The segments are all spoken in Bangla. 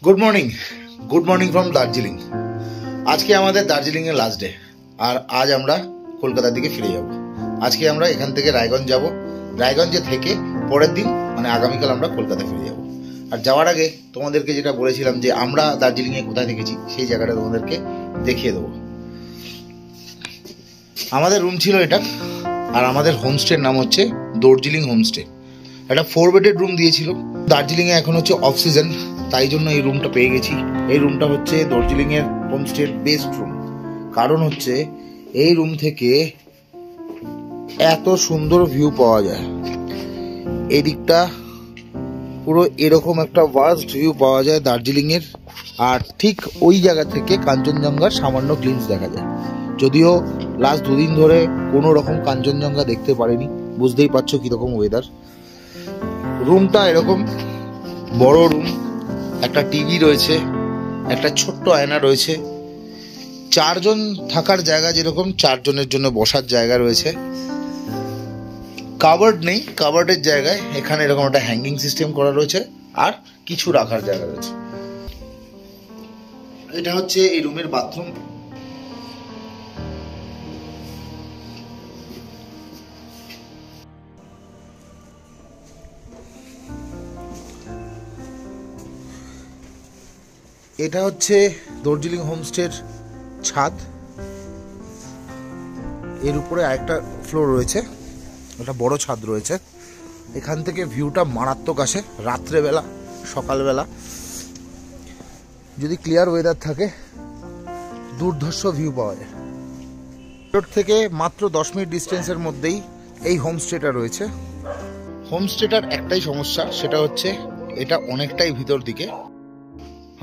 Good morning from Darjeeling. আজকে আমাদের দার্জিলিং এর লাস্ট ডে, আর আজ আমরা কলকাতার দিকে ফিরে যাব। আজকে আমরা এখান থেকে রায়গঞ্জ যাব, রায়গঞ্জে থেকে পরের দিন মানে আগামীকাল আমরা কলকাতা ফিরে যাব। আর যাওয়ার আগে তোমাদেরকে যেটা বলেছিলাম যে আমরা দার্জিলিং এ কোথায় থেকেছি সেই জায়গাটা তোমাদেরকে দেখিয়ে দেবো। আমাদের রুম ছিল এটা, আর আমাদের হোমস্টের নাম হচ্ছে দার্জিলিং হোমস্টে। একটা 4 বেডের রুম দিয়েছিল। দার্জিলিং এ এখন হচ্ছে অফ সিজন, তাই জন্য এই রুমটা পেয়ে গেছি। এই রুমটা হচ্ছে দার্জিলিং এর হোমস্টের বেস্ট রুম। কারণ হচ্ছে এই রুম থেকে এত সুন্দর ভিউ পাওয়া যায়, এদিকটা পুরো এরকম একটা ভাস্ট ভিউ পাওয়া যায় দার্জিলিং এর। আর ঠিক ওই জায়গা থেকে কাঞ্চনজঙ্ঘার সামান্য গ্লিম্পস দেখা যায়। যদিও লাস্ট 2 দিন ধরে কোনো রকম কাঞ্চনজঙ্ঘা দেখতে পারিনি, বুঝতেই পারছো কিরকম ওয়েদার। রুমটা এরকম বড় রুম, একটা টিভি রয়েছে, একটা ছোট্ট আয়না রয়েছে, 4 জন থাকার জায়গা, যেরকম 4 জনের জন্য বসার জায়গা রয়েছে। কাবার্ড নেই, কাবার্ডের জায়গায় এখানে এরকম একটা হ্যাঙ্গিং সিস্টেম করা রয়েছে, আর কিছু রাখার জায়গা রয়েছে। এটা হচ্ছে এই রুমের বাথরুম। এটা হচ্ছে দার্জিলিং হোমস্টের ছাদ। এর উপরে আরেকটা ফ্লোর রয়েছে, একটা বড় ছাদ রয়েছে। এখান থেকে ভিউটা মারাত্মক আসে রাত্রেবেলা, সকালবেলা যদি ক্লিয়ার ওয়েদার থাকে দুর্ধর্ষ ভিউ পাওয়া যায়। রোড থেকে মাত্র 10 মিনিট ডিস্টেন্সের মধ্যেই এই হোমস্টেটা রয়েছে। হোমস্টেটার একটাই সমস্যা, সেটা হচ্ছে এটা অনেকটাই ভিতর দিকে।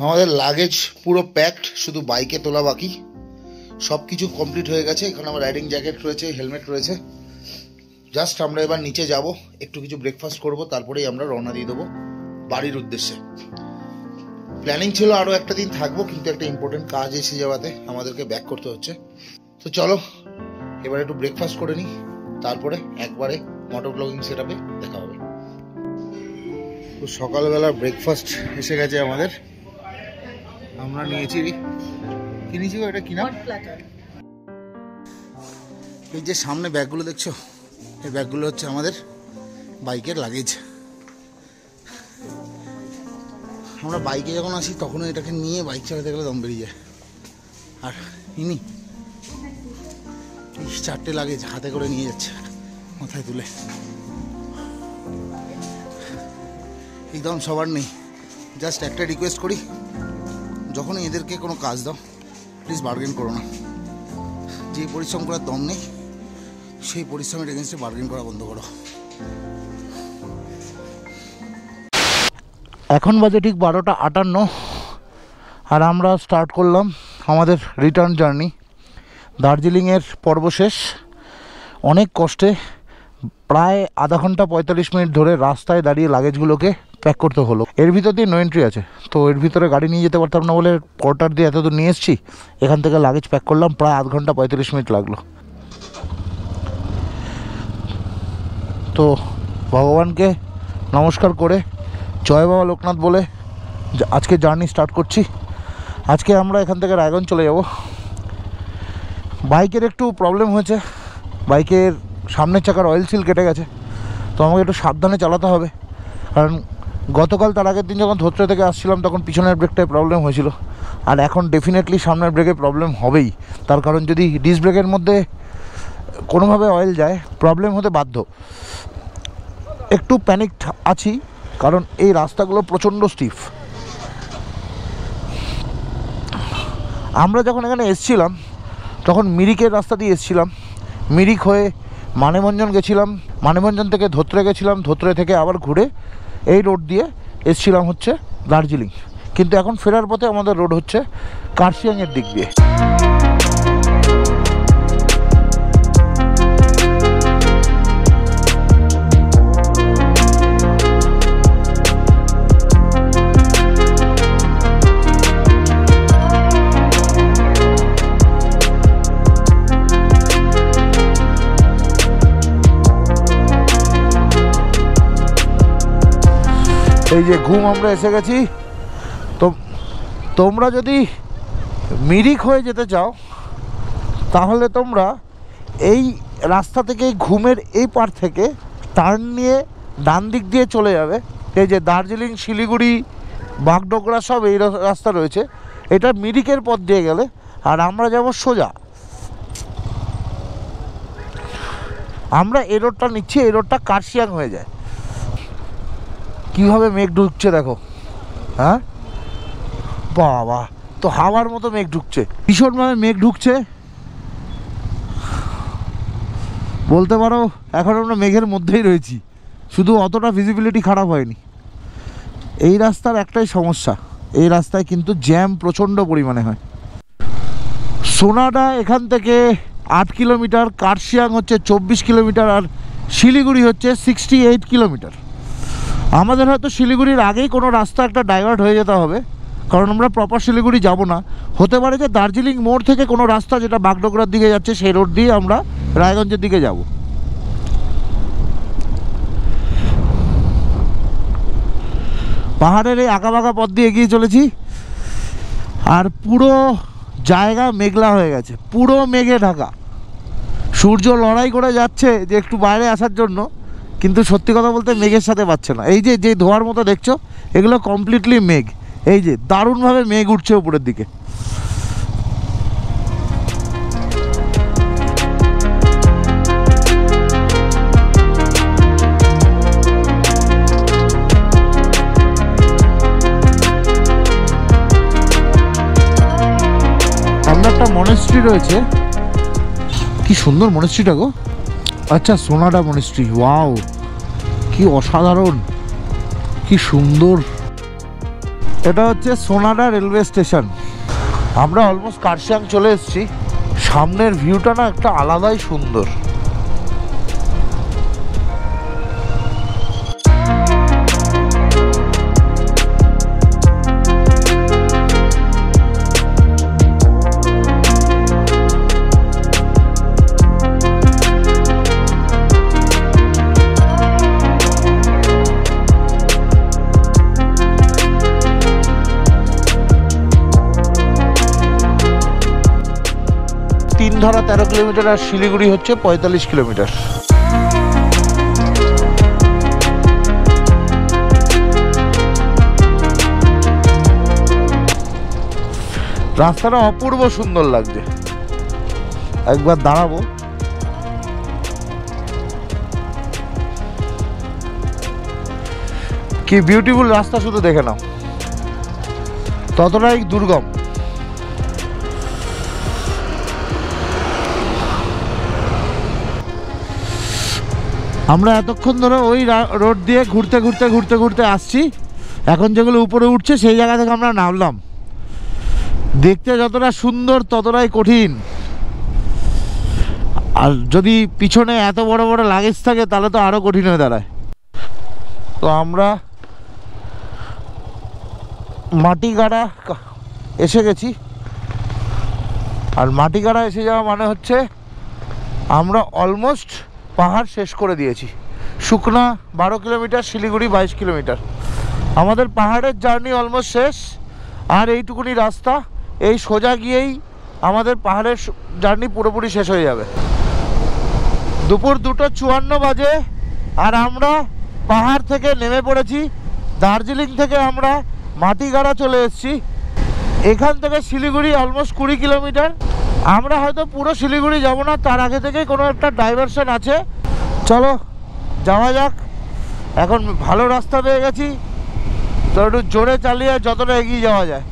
আমাদের লাগেজ পুরো প্যাকড, শুধু বাইকে তোলা বাকি। সব কিছু কমপ্লিট হয়ে গেছে। এখানে আমার রাইডিং জ্যাকেট রয়েছে, হেলমেট রয়েছে। জাস্ট আমরা এবার নিচে যাব, একটু কিছু ব্রেকফাস্ট করব, তারপরেই আমরা রওনা দিয়ে দেবো বাড়ির উদ্দেশ্যে। প্ল্যানিং ছিল আরও একটা দিন থাকবো, কিন্তু একটা ইম্পর্টেন্ট কাজ এসে যাওয়াতে আমাদেরকে ব্যাক করতে হচ্ছে। তো চলো এবার একটু ব্রেকফাস্ট করে নিই, তারপরে একবারে মোটর ব্লগিং সেটআপে দেখা হবে। তো সকালবেলা ব্রেকফাস্ট এসে গেছে আমাদের। আমরা নিয়েছি, কি নিয়েছি এটা কি নাম? এই যে সামনে ব্যাগগুলো দেখছো, এই ব্যাগগুলো হচ্ছে আমাদের বাইকের লাগেজ। আমরা বাইকে যখন আসি তখন এটাকে নিয়ে বাইক চালাতে গেলে দম বেরিয়ে যায়। আর ইনি 4টে লাগেজ হাতে করে নিয়ে যাচ্ছে মাথায় তুলে। একদম সবার নেই। জাস্ট একটা রিকোয়েস্ট করি, যখনই এদেরকে কোনো কাজ দাও প্লিজ বার্গেন করো না। যে পরিশ্রম করার দম নেই সেই পরিশ্রমের এগেনস্টে বার্গেন করা বন্ধ করো। এখন বাজে ঠিক 12টা 58, আর আমরা স্টার্ট করলাম আমাদের রিটার্ন জার্নি। দার্জিলিংয়ের পর্ব শেষ। অনেক কষ্টে প্রায় আধা ঘন্টা 45 মিনিট ধরে রাস্তায় দাঁড়িয়ে লাগেজগুলোকে প্যাক করতে হলো। এর ভিতর দিয়ে নো এন্ট্রি আছে, তো এর ভিতরে গাড়ি নিয়ে যেতে পারতাম না বলে কোয়ার্টার দিয়ে এতদূর নিয়ে এসেছি। এখান থেকে লাগেজ প্যাক করলাম, প্রায় আধ ঘন্টা 45 মিনিট লাগলো। তো ভগবানকে নমস্কার করে জয় বাবা লোকনাথ বলে আজকে জার্নি স্টার্ট করছি। আজকে আমরা এখান থেকে রায়গঞ্জ চলে যাব। বাইকের একটু প্রবলেম হয়েছে, বাইকের সামনের চাকার অয়েল সিল কেটে গেছে, তো আমাকে একটু সাবধানে চালাতে হবে। কারণ গতকাল তার আগের দিন যখন ধোত্রে থেকে আসছিলাম তখন পিছনের ব্রেকটায় প্রবলেম হয়েছিল, আর এখন ডেফিনেটলি সামনের ব্রেকে প্রবলেম হবেই। তার কারণ যদি ডিস্ক ব্রেকের মধ্যে কোনোভাবে অয়েল যায় প্রবলেম হতে বাধ্য। একটু প্যানিকড আছি, কারণ এই রাস্তাগুলো প্রচণ্ড স্টিফ। আমরা যখন এখানে এসছিলাম তখন মিরিকের রাস্তা দিয়ে এসছিলাম, মিরিক হয়ে মানেভঞ্জন গেছিলাম, মানেভঞ্জন থেকে ধোত্রে গেছিলাম, ধোত্রে থেকে আবার ঘুরে এই রোড দিয়ে এসছিলাম হচ্ছে দার্জিলিং। কিন্তু এখন ফেরার পথে আমাদের রোড হচ্ছে কার্শিয়াংয়ের দিক দিয়ে। এই যে ঘুম আমরা এসে গেছি। তো তোমরা যদি মিরিক হয়ে যেতে চাও তাহলে তোমরা এই রাস্তা থেকে ঘুমের এই পার থেকে টার্ন নিয়ে ডান দিক দিয়ে চলে যাবে। এই যে দার্জিলিং, শিলিগুড়ি, বাগডোগরা সব এই রাস্তা রয়েছে, এটা মিরিকের পথ দিয়ে গেলে। আর আমরা যাব সোজা, আমরা এই রোডটা নিচ্ছি, এই রোডটা কার্শিয়াং হয়ে যায়। কীভাবে মেঘ ঢুকছে দেখো, হ্যাঁ বাবা, তো হাওয়ার মতো মেঘ ঢুকছে, ভীষণভাবে মেঘ ঢুকছে। বলতে পারো এখন আমরা মেঘের মধ্যেই রয়েছি, শুধু অতটা ভিজিবিলিটি খারাপ হয়নি। এই রাস্তার একটাই সমস্যা, এই রাস্তায় কিন্তু জ্যাম প্রচণ্ড পরিমাণে হয়। সোনাডা এখান থেকে 8 কিলোমিটার, কার্শিয়াং হচ্ছে 24 কিলোমিটার, আর শিলিগুড়ি হচ্ছে 68 কিলোমিটার। আমাদের হয়তো শিলিগুড়ির আগেই কোনো রাস্তা একটা ডাইভার্ট হয়ে যেতে হবে, কারণ আমরা প্রপার শিলিগুড়ি যাব না। হতে পারে যে দার্জিলিং মোড় থেকে কোনো রাস্তা যেটা বাগডোগরার দিকে যাচ্ছে সেই রোড দিয়ে আমরা রায়গঞ্জের দিকে যাব। পাহাড়ের এই আঁকাবাঁকা পথ দিয়ে এগিয়ে চলেছি, আর পুরো জায়গা মেঘলা হয়ে গেছে, পুরো মেঘে ঢাকা। সূর্য লড়াই করে যাচ্ছে যে একটু বাইরে আসার জন্য, কিন্তু সত্যি কথা বলতে মেঘের সাথে পাচ্ছে না। এই যে যে ধোয়ার মতো দেখছো, এগুলো কমপ্লিটলি মেঘ। এই যে দারুণভাবে মেঘ উঠছে উপরের দিকে। সামনে একটা মনেস্ট্রি রয়েছে, কি সুন্দর মনেস্ট্রিটা গো। আচ্ছা, সোনাডা মনেস্ট্রি, ওয়াও কি অসাধারণ, কি সুন্দর। এটা হচ্ছে সোনাডা রেলওয়ে স্টেশন। আমরা অলমোস্ট কার্শিয়াং চলে এসেছি। সামনের ভিউটা না একটা আলাদাই সুন্দর। তিনধারা 13 কিলোমিটার, আর শিলিগুড়ি হচ্ছে 45 কিলোমিটার। রাস্তাটা অপূর্ব সুন্দর লাগছে, একবার দাঁড়াবো। কি বিউটিফুল রাস্তা, শুধু দেখে নাও, ততটাই দুর্গম। আমরা এতক্ষণ ধরে ওই রোড দিয়ে ঘুরতে ঘুরতে ঘুরতে ঘুরতে আসছি। এখন যেগুলো উপরে উঠছে সেই জায়গা থেকে আমরা নামলাম। দেখতে যতটা সুন্দর ততটাই কঠিন, আর যদি পিছনে এত বড় বড় লাগেজ থাকে তাহলে তো আরও কঠিন হয়ে দাঁড়ায়। তো আমরা মাটিগাড়া এসে গেছি, আর মাটিগাড়া এসে যাওয়া মানে হচ্ছে আমরা অলমোস্ট পাহাড় শেষ করে দিয়েছি। শুকনা 12 কিলোমিটার, শিলিগুড়ি 22 কিলোমিটার। আমাদের পাহাড়ের জার্নি অলমোস্ট শেষ, আর এইটুকুনি রাস্তা, এই সোজা গিয়েই আমাদের পাহাড়ের জার্নি পুরোপুরি শেষ হয়ে যাবে। দুপুর 2:54 বাজে, আর আমরা পাহাড় থেকে নেমে পড়েছি। দার্জিলিং থেকে আমরা মাটিগাড়া চলে এসেছি। এখান থেকে শিলিগুড়ি অলমোস্ট 20 কিলোমিটার। আমরা হয়তো পুরো শিলিগুড়ি যাব না, তার আগে থেকেই কোনো একটা ডাইভারশন আছে। চলো যাওয়া যাক। এখন ভালো রাস্তা পেয়ে গেছি, তো একটু জোরে চালিয়ে যতটা এগিয়ে যাওয়া যায়।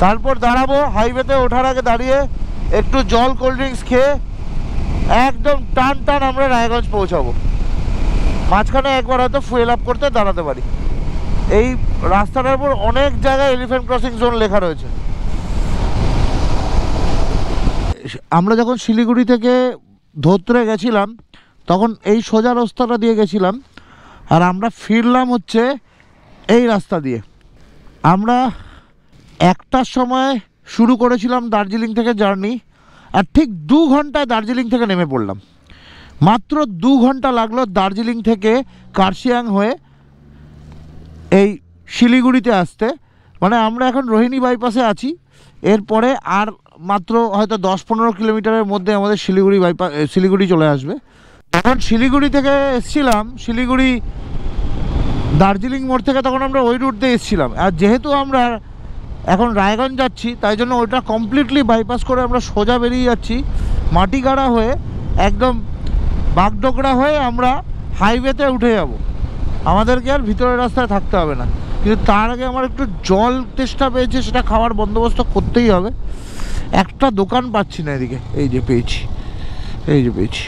তারপর দাঁড়াবো, হাইওয়েতে ওঠার আগে দাঁড়িয়ে একটু জল, কোল্ড ড্রিঙ্কস খেয়ে একদম টান টান আমরা রায়গঞ্জ পৌঁছাবো। মাঝখানে একবার হয়তো ফুয়েল আপ করতে দাঁড়াতে পারি। এই রাস্তাটার উপর অনেক জায়গায় এলিফ্যান্ট ক্রসিং জোন লেখা রয়েছে। আমরা যখন শিলিগুড়ি থেকে ধোত্রে গেছিলাম তখন এই সোজা রাস্তাটা দিয়ে গেছিলাম, আর আমরা ফিরলাম হচ্ছে এই রাস্তা দিয়ে। আমরা 1টার সময় শুরু করেছিলাম দার্জিলিং থেকে জার্নি, আর ঠিক 2 ঘন্টায় দার্জিলিং থেকে নেমে পড়লাম। মাত্র 2 ঘন্টা লাগলো দার্জিলিং থেকে কার্শিয়াং হয়ে এই শিলিগুড়িতে আসতে। মানে আমরা এখন রোহিণী বাইপাসে আছি, এরপরে আর মাত্র হয়তো 10-15 কিলোমিটারের মধ্যে আমাদের শিলিগুড়ি চলে আসবে। এখন শিলিগুড়ি থেকে এসছিলাম, শিলিগুড়ি দার্জিলিং মোড় থেকে তখন আমরা ওই রুট দিয়ে এসেছিলাম। আর যেহেতু আমরা এখন রায়গঞ্জ যাচ্ছি, তাই জন্য ওইটা কমপ্লিটলি বাইপাস করে আমরা সোজা বেরিয়ে যাচ্ছি মাটিগাড়া হয়ে, একদম বাগডোগরা হয়ে আমরা হাইওয়েতে উঠে যাব। আমাদেরকে আর ভিতরের রাস্তায় থাকতে হবে না। কিন্তু তার আগে আমার একটু জল তেষ্টা পেয়েছে, সেটা খাওয়ার বন্দোবস্ত করতেই হবে। একটা দোকান পাচ্ছি না এদিকে, এই যে পেয়েছি, এই যে পেয়েছি।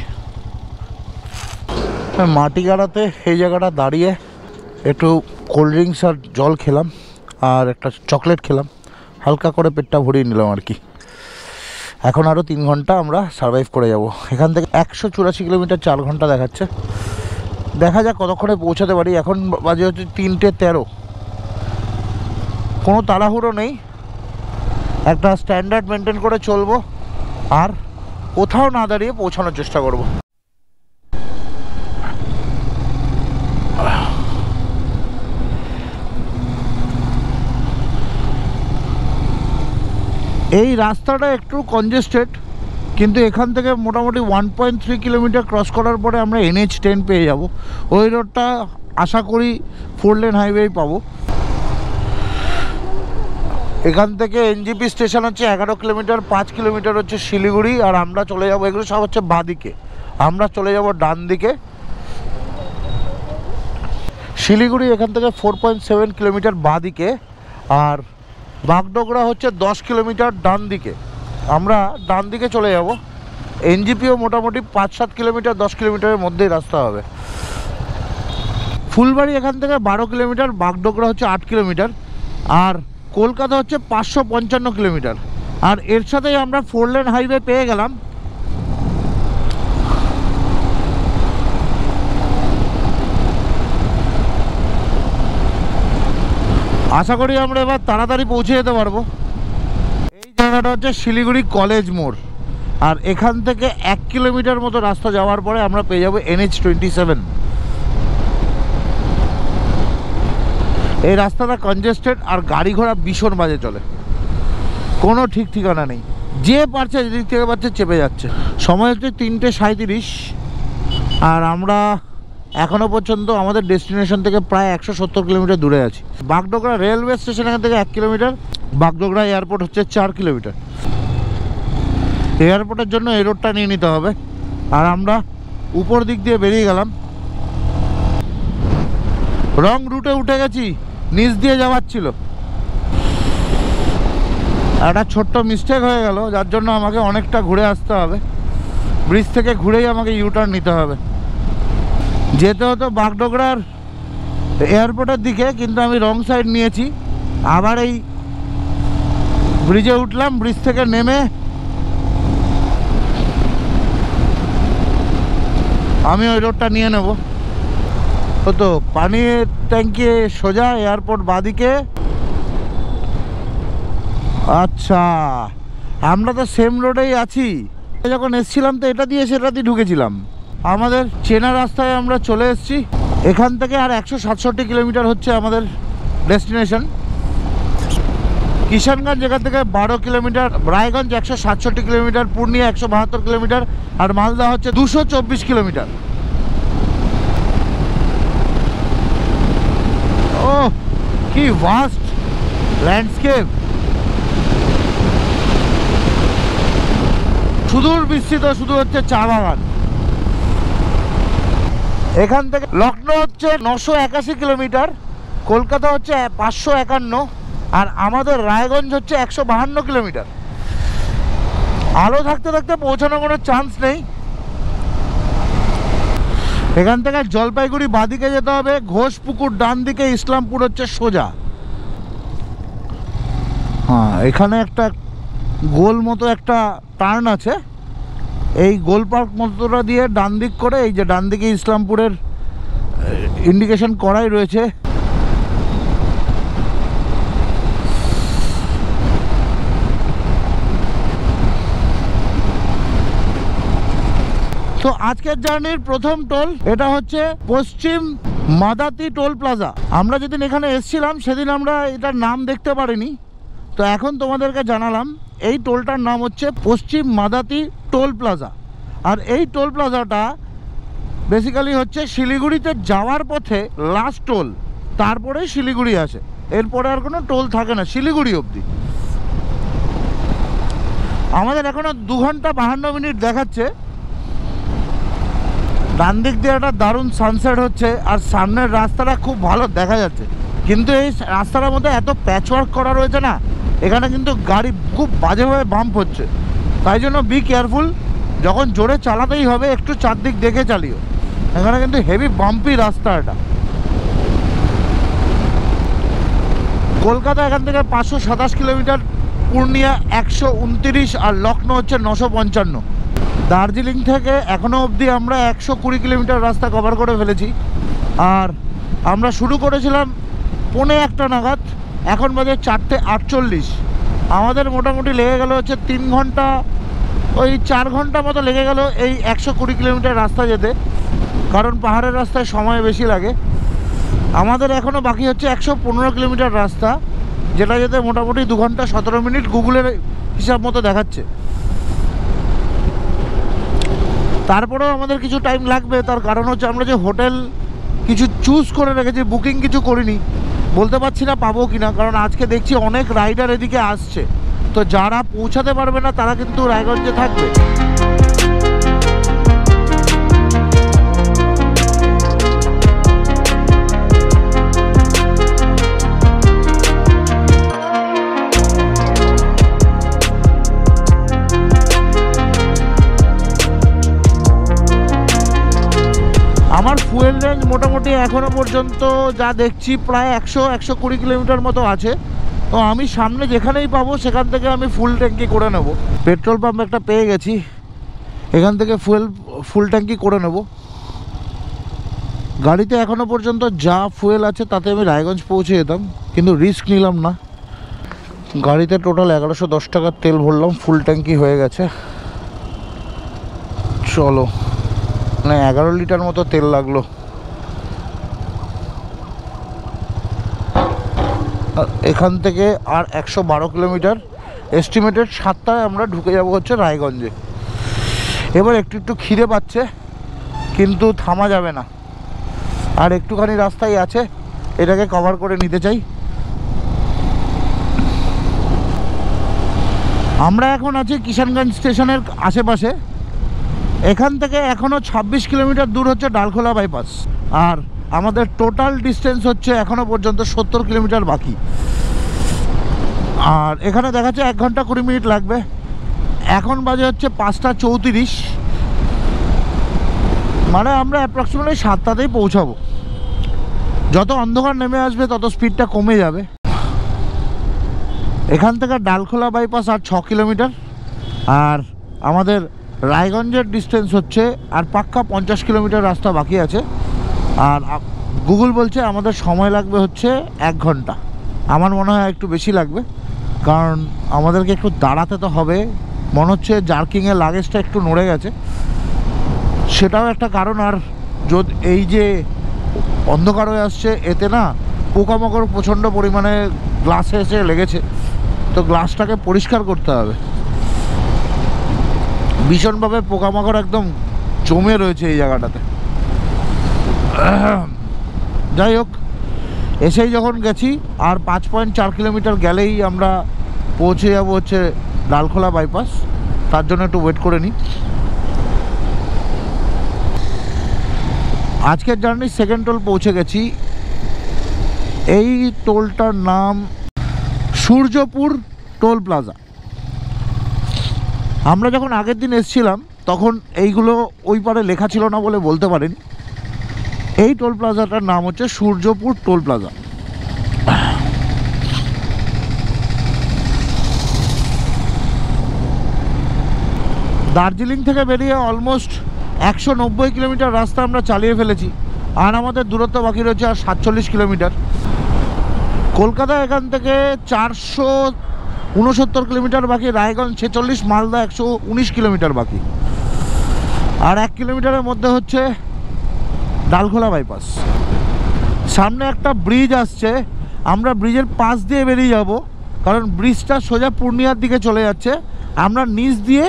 মাটিগাড়াতে এই জায়গাটা দাঁড়িয়ে একটু কোল্ড ড্রিঙ্কস আর জল খেলাম, আর একটা চকলেট খেলাম, হালকা করে পেটটা ভরিয়ে নিলাম আর কি। এখন আরও 3 ঘন্টা আমরা সারভাইভ করে যাব। এখান থেকে 184 কিলোমিটার 4 ঘন্টা দেখাচ্ছে। দেখা যাক কতক্ষণে পৌঁছাতে পারি। এখন বাজে হচ্ছে 3:13। কোনো তাড়াহুড়ো নেই, একটা স্ট্যান্ডার্ড মেনটেন করে চলবো, আর কোথাও না দাঁড়িয়ে পৌঁছানোর চেষ্টা করব। এই রাস্তাটা একটু কনজেস্টেড, কিন্তু এখান থেকে মোটামুটি 1.3 কিলোমিটার ক্রস করার পরে আমরা NH10 পেয়ে যাব। ওই রোডটা আশা করি 4 লেন হাইওয়ে পাবো। এখান থেকে NGP স্টেশন হচ্ছে 11 কিলোমিটার, 5 কিলোমিটার হচ্ছে শিলিগুড়ি, আর আমরা চলে যাব, এগুলো সব হচ্ছে বাঁদিকে, আমরা চলে যাব ডান দিকে। শিলিগুড়ি এখান থেকে 4.7 কিলোমিটার বাঁদিকে, আর বাগডোগরা হচ্ছে 10 কিলোমিটার ডান দিকে। আমরা ডান দিকে চলে যাব। NGPও মোটামুটি 5-7 কিলোমিটার, 10 কিলোমিটারের মধ্যেই রাস্তা হবে। ফুলবাড়ি এখান থেকে 12 কিলোমিটার, বাগডোগরা হচ্ছে 8 কিলোমিটার, আর কলকাতা হচ্ছে 555 কিলোমিটার। আর এর সাথেই আমরা 4 লেন হাইওয়ে পেয়ে গেলাম। আশা করি আমরা এবার তাড়াতাড়ি পৌঁছে যেতে পারবো। এই জায়গাটা হচ্ছে শিলিগুড়ি কলেজ মোড়, আর এখান থেকে 1 কিলোমিটার মতো রাস্তা যাওয়ার পরে আমরা পেয়ে যাবো NH27। এই রাস্তাটা কনজেস্টেড, আর গাড়ি ঘোড়া ভীষণ বাজে চলে, কোনো ঠিক ঠিকানা নেই। যে পারছে যেদিক থেকে পারছে চেপে যাচ্ছে। সময় হচ্ছে 3:37, আর আমরা এখনও পর্যন্ত আমাদের ডেস্টিনেশন থেকে প্রায় 170 কিলোমিটার দূরে আছি। বাগডোগরা রেলওয়ে স্টেশন এখান থেকে 1 কিলোমিটার, বাগডোগরা এয়ারপোর্ট হচ্ছে 4 কিলোমিটার। এয়ারপোর্টের জন্য এই রোডটা নিয়ে নিতে হবে, আর আমরা উপর দিক দিয়ে বেরিয়ে গেলাম। রং রুটে উঠে গেছি, নিচ দিয়ে যাওয়ার ছিল। একটা ছোট্ট মিস্টেক হয়ে গেল, যার জন্য আমাকে অনেকটা ঘুরে আসতে হবে। ব্রিজ থেকে ঘুরেই আমাকে ইউটার্ন নিতে হবে। যেতে হতো বাগডোগরার এয়ারপোর্টের দিকে, কিন্তু আমি রং সাইড নিয়েছি। আবার এই ব্রিজে উঠলাম, ব্রিজ থেকে নেমে আমি ওই রোডটা নিয়ে নেব। তো পানির ট্যাঙ্কি সোজা, এয়ারপোর্ট বাদিকে। আচ্ছা, আমরা তো সেম রোডেই আছি। যখন এসছিলাম তো এটা দিয়ে সেটা দিয়ে ঢুকেছিলাম। আমাদের চেনা রাস্তায় আমরা চলে এসেছি। এখান থেকে আর 167 কিলোমিটার হচ্ছে আমাদের ডেস্টিনেশন। কিষানগঞ্জ এখান থেকে 12 kilometre, Raiganj 167 kilometre, Purnia 172 kilometre, আর মালদা হচ্ছে 224 কিলোমিটার। ও কি ভাস্ট ল্যান্ডস্কেপ, সুদূর বিস্তৃত, শুধু হচ্ছে চা বাগান। এখান থেকে লখনৌ হচ্ছে 981 কিলোমিটার, কলকাতা হচ্ছে 551, আর আমাদের রায়গঞ্জ হচ্ছে 152 কিলোমিটার। আলো থাকতে থাকতে পৌঁছানোর কোনো চান্স নেই। এখান থেকে জলপাইগুড়ি বাঁদিকে যেতে হবে, ঘোষপুকুর ডান দিকে, ইসলামপুর হচ্ছে সোজা। হ্যাঁ, এখানে একটা গোল মতো একটা টার্ন আছে, এই গোল পার্ক মতোটা দিয়ে ডান দিক করে, এই যে ডান দিকে ইসলামপুরের ইন্ডিকেশন করাই রয়েছে। তো আজকের জার্নির প্রথম টোল এটা হচ্ছে পশ্চিম মাদাতি টোল প্লাজা। আমরা যেদিন এখানে এসেছিলাম সেদিন আমরা এটার নাম দেখতে পারিনি, তো এখন তোমাদেরকে জানালাম এই টোলটার নাম হচ্ছে পশ্চিম মাদাতি টোল প্লাজা। আর এই টোল প্লাজাটা বেসিক্যালি হচ্ছে শিলিগুড়িতে যাওয়ার পথে লাস্ট টোল, তারপরে শিলিগুড়ি আসে, এরপরে আর কোনো টোল থাকে না শিলিগুড়ি অবধি। আমাদের এখনো 2 ঘন্টা 52 মিনিট দেখাচ্ছে। ডান দিক দিয়ে একটা দারুণ সানসেট হচ্ছে, আর সামনের রাস্তাটা খুব ভালো দেখা যাচ্ছে। কিন্তু এই রাস্তাটার মধ্যে এত প্যাচওয়ার্ক করা রয়েছে না, এখানে কিন্তু গাড়ি খুব বাজেভাবে বাম্প হচ্ছে, তাই জন্য বি কেয়ারফুল। যখন জোরে চালাতেই হবে একটু চারদিক দেখে চালিও, এখানে কিন্তু হেভি বাম্পি রাস্তা এটা। কলকাতা এখান থেকে 527 কিলোমিটার, পূর্ণিয়া 129, আর লখনৌ হচ্ছে 955। দার্জিলিং থেকে এখনও অবধি আমরা 120 কিলোমিটার রাস্তা কভার করে ফেলেছি। আর আমরা শুরু করেছিলাম 1:45 নাগাদ, এখন বাজে 4:48। আমাদের মোটামুটি লেগে গেল হচ্ছে 3 ঘন্টা, ওই 4 ঘন্টা মতো লেগে গেল এই 120 কিলোমিটার রাস্তা যেতে, কারণ পাহাড়ের রাস্তায় সময় বেশি লাগে। আমাদের এখনও বাকি হচ্ছে 115 কিলোমিটার রাস্তা, যেটা যেতে মোটামুটি 2 ঘন্টা 17 মিনিট গুগলের হিসাব মতো দেখাচ্ছে। তারপরেও আমাদের কিছু টাইম লাগবে, তার কারণ হচ্ছে আমরা যে হোটেল কিছু চুজ করে রেখেছি, বুকিং কিছু করিনি, বলতে পারছি না পাবো কিনা, কারণ আজকে দেখছি অনেক রাইডার এদিকে আসছে, তো যারা পৌঁছাতে পারবে না তারা কিন্তু রায়গঞ্জে থাকবে। আমার ফুয়েল রেঞ্জ মোটামুটি এখনও পর্যন্ত যা দেখছি প্রায় 100-120 কিলোমিটার মতো আছে। তো আমি সামনে যেখানেই পাবো সেখান থেকে আমি ফুল ট্যাঙ্কি করে নেব। পেট্রোল পাম্প একটা পেয়ে গেছি, এখান থেকে ফুল ট্যাঙ্কি করে নেব। গাড়িতে এখনও পর্যন্ত যা ফুয়েল আছে তাতে আমি রায়গঞ্জ পৌঁছে যেতাম, কিন্তু রিস্ক নিলাম না। গাড়িতে টোটাল 1110 টাকার তেল ভরলাম, ফুল ট্যাঙ্কি হয়ে গেছে। চলো, মানে 11 লিটার মতো তেল লাগলো। এখান থেকে আর 112 কিলোমিটার, এস্টিমেটেড 7টায় আমরা ঢুকে যাব হচ্ছে রায়গঞ্জে। এবার একটু খিদে পাচ্ছে, কিন্তু থামা যাবে না, আর একটুখানি রাস্তায় আছে, এটাকে কভার করে নিতে চাই। আমরা এখন আছি কিষানগঞ্জ স্টেশনের আশেপাশে। এখান থেকে এখনও 26 কিলোমিটার দূর হচ্ছে ডালখোলা বাইপাস, আর আমাদের টোটাল ডিস্টেন্স হচ্ছে এখনও পর্যন্ত 70 কিলোমিটার বাকি। আর এখানে দেখাচ্ছে 1 ঘন্টা 20 মিনিট লাগবে। এখন বাজে হচ্ছে 5:34, মানে আমরা অ্যাপ্রক্সিমেটলি 7টাতেই পৌঁছাবো। যত অন্ধকার নেমে আসবে তত স্পিডটা কমে যাবে। এখান থেকে ডালখোলা বাইপাস আর 6 কিলোমিটার, আর আমাদের রায়গঞ্জের ডিস্টেন্স হচ্ছে আর পাক্কা 50 কিলোমিটার রাস্তা বাকি আছে। আর গুগল বলছে আমাদের সময় লাগবে হচ্ছে 1 ঘন্টা। আমার মনে হয় একটু বেশি লাগবে, কারণ আমাদেরকে একটু দাঁড়াতে তো হবে। মনে হচ্ছে জার্কিংয়ে লাগেজটা একটু নড়ে গেছে, সেটাও একটা কারণ। আর যদি এই যে অন্ধকার হয়ে আসছে, এতে না পোকামাকড় প্রচণ্ড পরিমাণে গ্লাসে এসে লেগেছে, তো গ্লাসটাকে পরিষ্কার করতে হবে। ভীষণভাবে পোকামাকড় একদম জমে রয়েছে এই জায়গাটাতে। যাই হোক, এসেই যখন গেছি, আর 5.4 কিলোমিটার গেলেই আমরা পৌঁছে যাব হচ্ছে ডালখোলা বাইপাস। তার জন্য একটু ওয়েট করে নিই। আজকের জার্নির সেকেন্ড টোল পৌঁছে গেছি। এই টোলটার নাম সূর্যপুর টোল প্লাজা। আমরা যখন আগের দিন এসেছিলাম তখন এইগুলো ওই পারে লেখা ছিল না বলে বলতে পারেন। এই টোল প্লাজাটার নাম হচ্ছে সূর্যপুর টোল প্লাজা। দার্জিলিং থেকে বেরিয়ে অলমোস্ট 190 কিলোমিটার রাস্তা আমরা চালিয়ে ফেলেছি, আর আমাদের দূরত্ব বাকি রয়েছে আর 47 কিলোমিটার। কলকাতা এখান থেকে 469 কিলোমিটার বাকি, রায়গঞ্জ 46, মালদা 119 কিলোমিটার বাকি, আর 1 কিলোমিটারের মধ্যে হচ্ছে ডালখোলা বাইপাস। সামনে একটা ব্রিজ আসছে, আমরা ব্রিজের পাশ দিয়ে বেরিয়ে যাব, কারণ ব্রিজটা সোজা পূর্ণিয়ার দিকে চলে যাচ্ছে। আমরা নিচ দিয়ে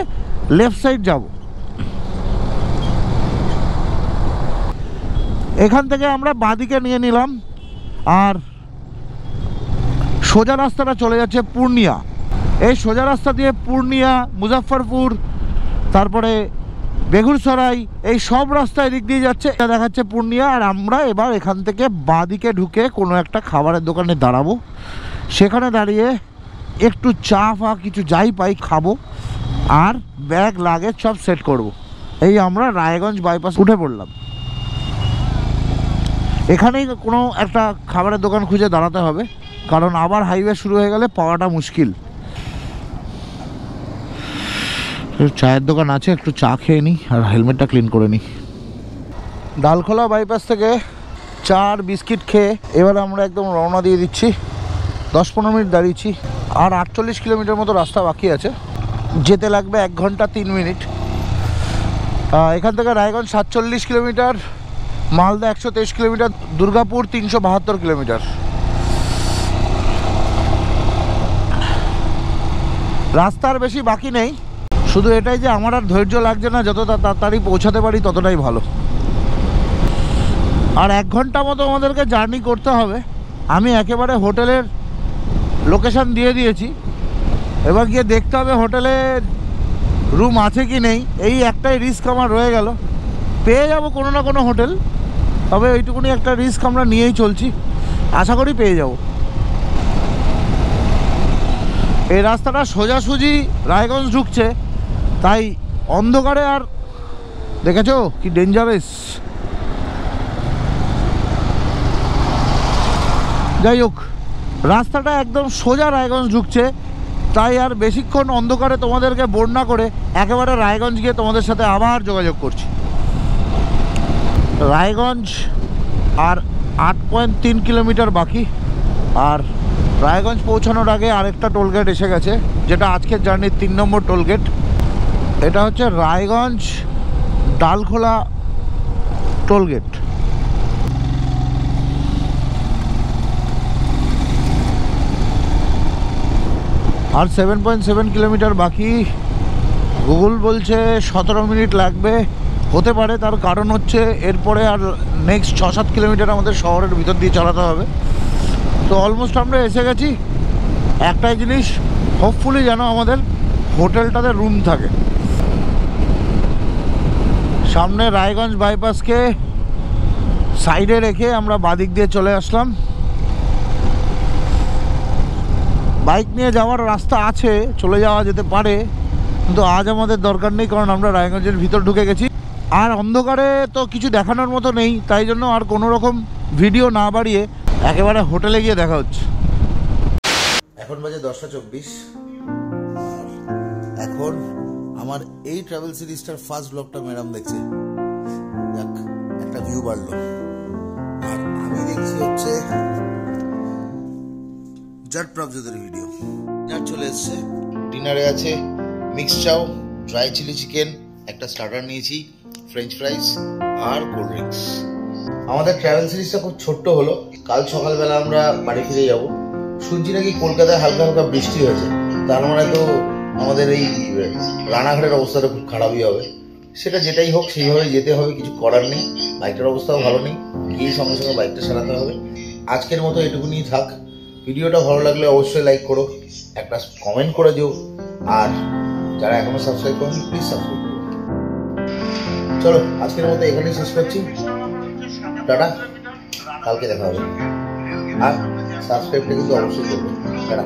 লেফট সাইড যাব। এখান থেকে আমরা বাঁদিকে নিয়ে নিলাম, আর সোজা রাস্তাটা চলে যাচ্ছে পূর্ণিয়া। এই সোজা রাস্তা দিয়ে পূর্ণিয়া, মুজাফফরপুর, তারপরে বেগুসরাই, এই সব রাস্তায় দিক দিয়ে যাচ্ছে। এটা দেখাচ্ছে পূর্ণিয়া। আর আমরা এবার এখান থেকে বাঁদিকে ঢুকে কোনো একটা খাবারের দোকানে দাঁড়াবো। সেখানে দাঁড়িয়ে একটু চা ফা কিছু যাই পাই খাবো, আর ব্যাগ লাগেজ সব সেট করব। এই আমরা রায়গঞ্জ বাইপাস উঠে পড়লাম। এখানেই কোনো একটা খাবারের দোকান খুঁজে দাঁড়াতে হবে, কারণ আবার হাইওয়ে শুরু হয়ে গেলে পাওয়াটা মুশকিল। চায়ের দোকান আছে, একটু চা খেয়ে নিই আর হেলমেটটা ক্লিন করে নিই। ডালখোলা বাইপাস থেকে চা আর বিস্কিট খেয়ে এবার আমরা একদম রওনা দিয়ে দিচ্ছি। 10-15 মিনিট দাঁড়িয়েছি, আর 48 কিলোমিটার মতো রাস্তা বাকি আছে, যেতে লাগবে 1 ঘন্টা 3 মিনিট। এখান থেকে Raiganj 47 kilometre, Malda 123 kilometre, Durgapur 372 kilometre. রাস্তার বেশি বাকি নেই, শুধু এটাই যে আমার আর ধৈর্য লাগছে না, যত তাড়াতাড়ি পৌঁছাতে পারি ততটাই ভালো। আর 1 ঘন্টা মতো আমাদেরকে জার্নি করতে হবে। আমি একেবারে হোটেলের লোকেশন দিয়ে দিয়েছি, এবার গিয়ে দেখতে হবে হোটেলে রুম আছে কি নেই। এই একটাই রিস্ক আমার রয়ে গেল। পেয়ে যাব কোনো না কোনো হোটেল, তবে ওইটুকুনি একটা রিস্ক আমরা নিয়েই চলছি, আশা করি পেয়ে যাব। এই রাস্তাটা সোজাসুজি রায়গঞ্জ ঢুকছে, তাই অন্ধকারে আর দেখেছো কি ডেঞ্জারাস। যাই হোক, রাস্তাটা একদম সোজা রায়গঞ্জ ঢুকছে, তাই আর বেশিক্ষণ অন্ধকারে তোমাদেরকে বোর না করে একেবারে রায়গঞ্জ গিয়ে তোমাদের সাথে আবার যোগাযোগ করছি। রায়গঞ্জ আর 8.3 কিলোমিটার বাকি। আর রায়গঞ্জ পৌঁছানোর আগে আরেকটা টোলগেট এসে গেছে, যেটা আজকের জার্নির 3 নম্বর টোলগেট। এটা হচ্ছে রায়গঞ্জ ডালখোলা টোলগেট। আর 7.7 কিলোমিটার বাকি। গুগল বলছে 17 মিনিট লাগবে, হতে পারে। তার কারণ হচ্ছে এরপরে আর নেক্সট 6-7 কিলোমিটার আমাদের শহরের ভিতর দিয়ে চালাতে হবে। তো অলমোস্ট আমরা এসে গেছি। একটাই জিনিস, হোপফুলি যেন আমাদের হোটেলটাতে রুম থাকে। সামনে রায়গঞ্জ বাইপাসকে সাইডে রেখে আমরা বাদিক দিয়ে চলে আসলাম। বাইক নিয়ে যাওয়ার রাস্তা আছে, চলে যাওয়া যেতে পারে, কিন্তু আজ আমাদের দরকার নেই, কারণ আমরা রায়গঞ্জের ভিতর ঢুকে গেছি। আর অন্ধকারে তো কিছু দেখানোর মতো নেই, তাই জন্য আর কোনো রকম ভিডিও না বাড়িয়ে একেবারে হোটেলে গিয়ে দেখা হচ্ছে। এখন বাজে 10:24। এখন আমার এই ট্রাভেল সিরিজটার ফার্স্ট ব্লগটা ম্যাডাম দেখছে, যাক একটা ভিউ বাড়লো। আর আমি দেখছি হচ্ছে জট প্রভজোদের ভিডিও। ডিনার চলে এসছে। ডিনারে আছে মিক্স চাউ, ড্রাই চিলি চিকেন, একটা স্টার্টার নিয়েছি, ফ্রেঞ্চ ফ্রাইস আর কোল্ড ড্রিঙ্কস। আমাদের ট্রাভেল সিরিজটা খুব ছোট্ট হলো। কাল সকালবেলা আমরা বাড়ি ফিরে যাব। শুনছি নাকি কলকাতায় হালকা হালকা বৃষ্টি হয়েছে, তার মানে তো আমাদের এই রানাঘাটের অবস্থাটা খুব খারাপই হবে। সেটা যেটাই হোক সেইভাবে যেতে হবে, কিছু করার নেই। বাইকটার অবস্থাও ভালো নেই, গিয়ে সঙ্গে সঙ্গে বাইকটা সারাতে হবে। আজকের মতো এটুকুনি থাক। ভিডিওটা ভালো লাগলে অবশ্যই লাইক করো, একটা কমেন্ট করে দিও, আর যারা এখনো সাবস্ক্রাইব করেনি প্লিজ সাবস্ক্রাইব করো। চলো আজকের মতো এখানেই শেষ করছি। টাটা, কালকে দেখা হবে। আর সাবস্ক্রাইবটা কিন্তু অবশ্যই করবে। টাটা।